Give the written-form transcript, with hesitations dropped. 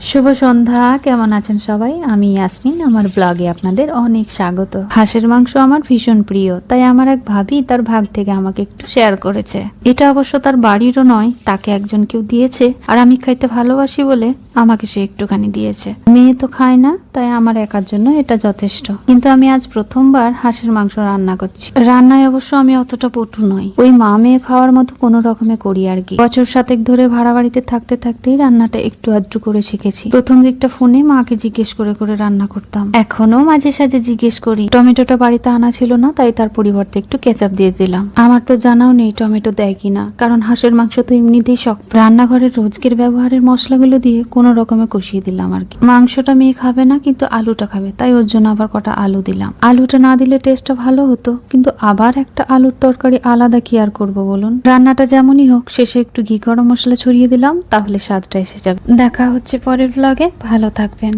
শুভ সন্ধ্যা। কেমন আছেন সবাই? আমি ইয়াসমিন। আমার ব্লগে আপনাদের অনেক স্বাগত। হাঁসের মাংস আমার ভীষণ প্রিয়, তাই আমার এক ভাবি তার ভাগ থেকে আমাকে একটু শেয়ার করেছে। এটা অবশ্য তার বাড়িরও নয়, তাকে একজন কেউ দিয়েছে, আর আমি খাইতে ভালোবাসি বলে আমাকে সে একটুখানি দিয়েছে। মেয়ে তো খায় না, তাই আমার একার জন্য এটা যথেষ্ট। কিন্তু আমি আজ প্রথমবার হাঁসের মাংস রান্না করছি। রান্নায় অবশ্য আমি অতটা পটু নই, ওই মা মেয়ে খাওয়ার মতো কোনো রকমে করি আর কি। বছর 7 ধরে ভাড়া বাড়িতে থাকতে থাকতেই রান্নাটা একটু আধটু করে শিখেছি। প্রথম দিকটা ফোনে মাকে জিজ্ঞেস করে করে রান্না করতাম, এখনো মাঝে সাঝে জিজ্ঞেস করি। টমেটোটা বাড়িতে আনা ছিল না, তাই তার পরিবর্তে একটু কেচাপ দিয়ে দিলাম। আমার তো জানাও নেই টমেটো দেয় কিনা, কারণ হাঁসের মাংস তো এমনিতেই শক্ত। রান্নাঘরের রোজকের ব্যবহারের মশলাগুলো দিয়ে কোনো রকমে কষিয়ে দিলাম আর কি। মাংসটা মেয়ে খাবে না, কিন্তু আলুটা খাবে, তাই ওর জন্য আবার কটা আলু দিলাম। আলুটা না দিলে টেস্টটা ভালো হতো, কিন্তু আবার একটা আলুর তরকারি আলাদা কি আর করবো বলুন। রান্নাটা যেমনই হোক, শেষে একটু ঘি গরম মশলা ছড়িয়ে দিলাম, তাহলে স্বাদটা এসে যাবে। দেখা হচ্ছে পরের ব্লগে। ভালো থাকবেন।